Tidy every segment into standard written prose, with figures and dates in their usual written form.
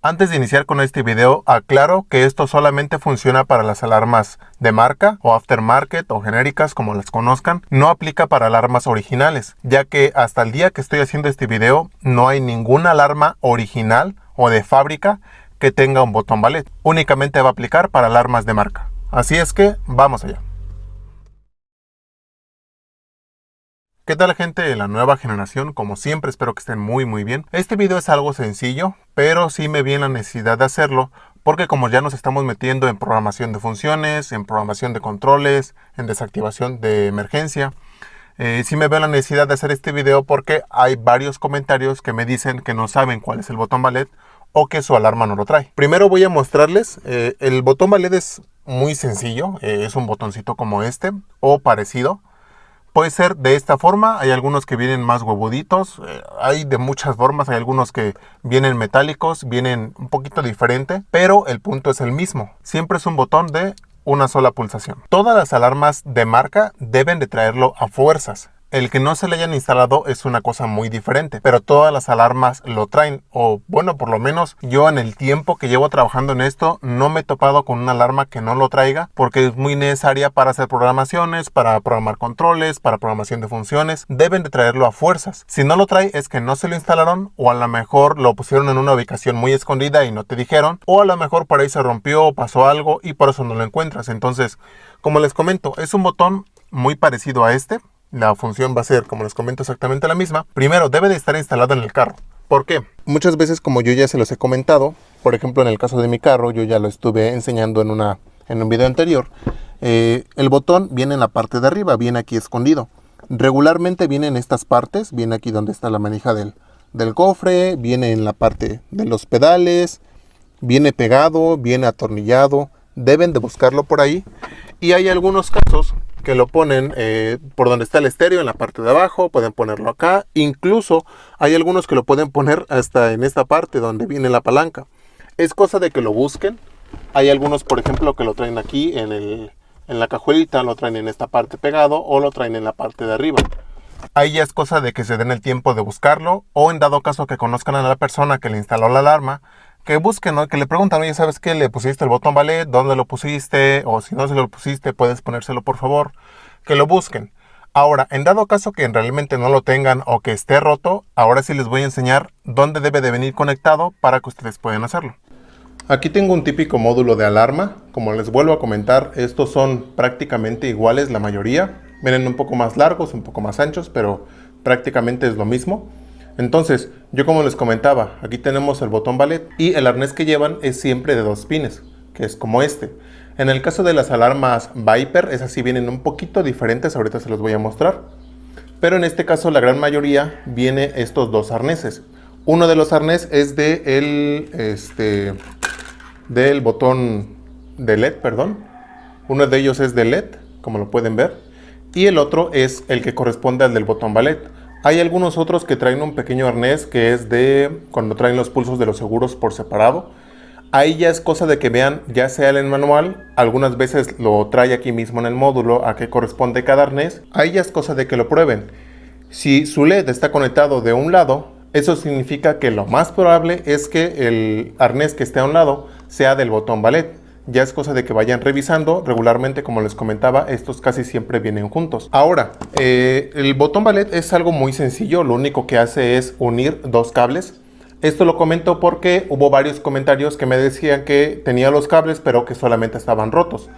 Antes de iniciar con este video, aclaro que esto solamente funciona para las alarmas de marca o aftermarket o genéricas como las conozcan. No aplica para alarmas originales, ya que hasta el día que estoy haciendo este video no hay ninguna alarma original o de fábrica que tenga un botón ballet. Únicamente va a aplicar para alarmas de marca. Así es que vamos allá. ¿Qué tal, gente de la nueva generación? Como siempre, espero que estén muy bien. Este video es algo sencillo, pero sí me vi en la necesidad de hacerlo porque como ya nos estamos metiendo en programación de funciones, en programación de controles, en desactivación de emergencia, sí me veo la necesidad de hacer este video porque hay varios comentarios que me dicen que no saben cuál es el botón ballet o que su alarma no lo trae. Primero voy a mostrarles, el botón ballet es muy sencillo, es un botoncito como este o parecido. Puede ser de esta forma, hay algunos que vienen más huevuditos, hay de muchas formas, hay algunos que vienen metálicos, vienen un poquito diferente, pero el punto es el mismo. Siempre es un botón de una sola pulsación. Todas las alarmas de marca deben de traerlo a fuerzas. El que no se le hayan instalado es una cosa muy diferente, pero todas las alarmas lo traen, o bueno, por lo menos yo en el tiempo que llevo trabajando en esto no me he topado con una alarma que no lo traiga, porque es muy necesaria para hacer programaciones, para programar controles, para programación de funciones. Deben de traerlo a fuerzas. Si no lo trae es que no se lo instalaron, o a lo mejor lo pusieron en una ubicación muy escondida y no te dijeron, o a lo mejor por ahí se rompió o pasó algo y por eso no lo encuentras. Entonces, como les comento, es un botón muy parecido a este. La función va a ser, como les comento, exactamente la misma. Primero, debe de estar instalado en el carro. ¿Por qué? Muchas veces, como yo ya se los he comentado, por ejemplo, en el caso de mi carro, yo ya lo estuve enseñando en un video anterior. El botón viene en la parte de arriba, viene aquí escondido. Regularmente viene en estas partes, viene aquí donde está la manija del cofre, viene en la parte de los pedales, viene pegado, viene atornillado. Deben de buscarlo por ahí. Y hay algunos casos que lo ponen por donde está el estéreo, en la parte de abajo, pueden ponerlo acá, incluso hay algunos que lo pueden poner hasta en esta parte donde viene la palanca. Es cosa de que lo busquen. Hay algunos, por ejemplo, que lo traen aquí en la cajuelita, lo traen en esta parte pegado o lo traen en la parte de arriba. Ahí ya es cosa de que se den el tiempo de buscarlo, o en dado caso que conozcan a la persona que le instaló la alarma, que busquen, ¿no? Que le preguntan, oye, ¿sabes qué? ¿Le pusiste el botón ballet? ¿Dónde lo pusiste? O si no se lo pusiste, puedes ponérselo, por favor. Que lo busquen. Ahora, en dado caso que realmente no lo tengan o que esté roto, ahora sí les voy a enseñar dónde debe de venir conectado para que ustedes puedan hacerlo. Aquí tengo un típico módulo de alarma. Como les vuelvo a comentar, estos son prácticamente iguales la mayoría. Vienen un poco más largos, un poco más anchos, pero prácticamente es lo mismo. Entonces, yo como les comentaba, aquí tenemos el botón ballet y el arnés que llevan es siempre de 2 pines, que es como este. En el caso de las alarmas Viper, esas sí vienen un poquito diferentes, ahorita se los voy a mostrar. Pero en este caso la gran mayoría viene estos dos arneses. Uno de los arnés es del botón de LED, perdón. Uno de ellos es de LED, como lo pueden ver. Y el otro es el que corresponde al del botón ballet. Hay algunos otros que traen un pequeño arnés que es de cuando traen los pulsos de los seguros por separado. Ahí ya es cosa de que vean, ya sea en el manual, algunas veces lo trae aquí mismo en el módulo a qué corresponde cada arnés. Ahí ya es cosa de que lo prueben. Si su LED está conectado de un lado, eso significa que lo más probable es que el arnés que esté a un lado sea del botón ballet. Ya es cosa de que vayan revisando. Regularmente, como les comentaba, estos casi siempre vienen juntos. Ahora, el botón ballet es algo muy sencillo. Lo único que hace es unir dos cables. Esto lo comento porque hubo varios comentarios que me decían que tenía los cables, pero que solamente estaban rotos.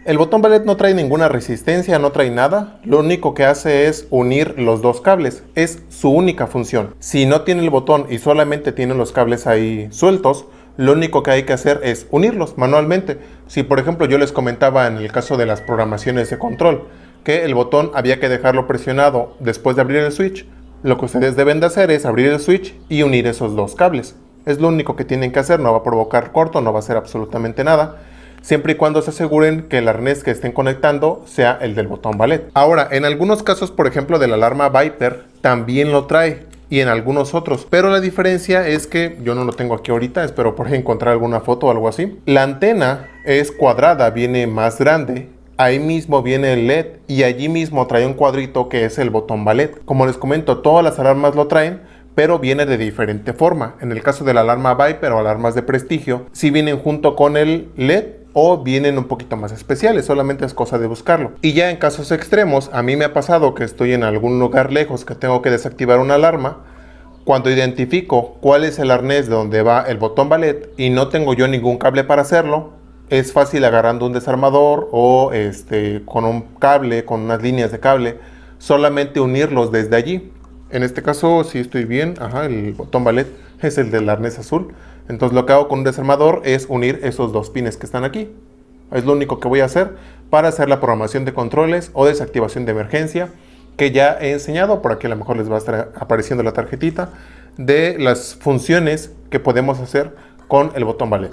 El botón ballet no trae ninguna resistencia, no trae nada. Lo único que hace es unir los dos cables. Es su única función. Si no tiene el botón y solamente tiene los cables ahí sueltos, lo único que hay que hacer es unirlos manualmente. Si por ejemplo yo les comentaba en el caso de las programaciones de control que el botón había que dejarlo presionado después de abrir el switch, lo que ustedes deben de hacer es abrir el switch y unir esos dos cables. Es lo único que tienen que hacer, no va a provocar corto, no va a hacer absolutamente nada, siempre y cuando se aseguren que el arnés que estén conectando sea el del botón ballet. Ahora, en algunos casos, por ejemplo de la alarma Viper, también lo trae. Y en algunos otros, pero la diferencia es que yo no lo tengo aquí ahorita, espero por ahí encontrar alguna foto o algo así. La antena es cuadrada, viene más grande, ahí mismo viene el LED y allí mismo trae un cuadrito que es el botón ballet. Como les comento, todas las alarmas lo traen, pero viene de diferente forma. En el caso de la alarma Viper o alarmas de prestigio, sí vienen junto con el LED o vienen un poquito más especiales, solamente es cosa de buscarlo. Y ya en casos extremos, a mí me ha pasado que estoy en algún lugar lejos que tengo que desactivar una alarma. Cuando identifico cuál es el arnés de donde va el botón ballet y no tengo yo ningún cable para hacerlo, es fácil agarrando un desarmador o con un cable, con unas líneas de cable, solamente unirlos desde allí. En este caso, si estoy bien, el botón ballet es el del arnés azul. Entonces lo que hago con un desarmador es unir esos dos pines que están aquí. Es lo único que voy a hacer para hacer la programación de controles o desactivación de emergencia, que ya he enseñado. Por aquí a lo mejor les va a estar apareciendo la tarjetita de las funciones que podemos hacer con el botón ballet.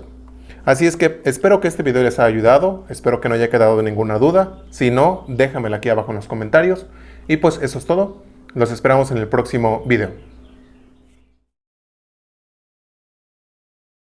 Así es que espero que este video les haya ayudado, espero que no haya quedado ninguna duda. Si no, déjamela aquí abajo en los comentarios. Y pues eso es todo. Los esperamos en el próximo video.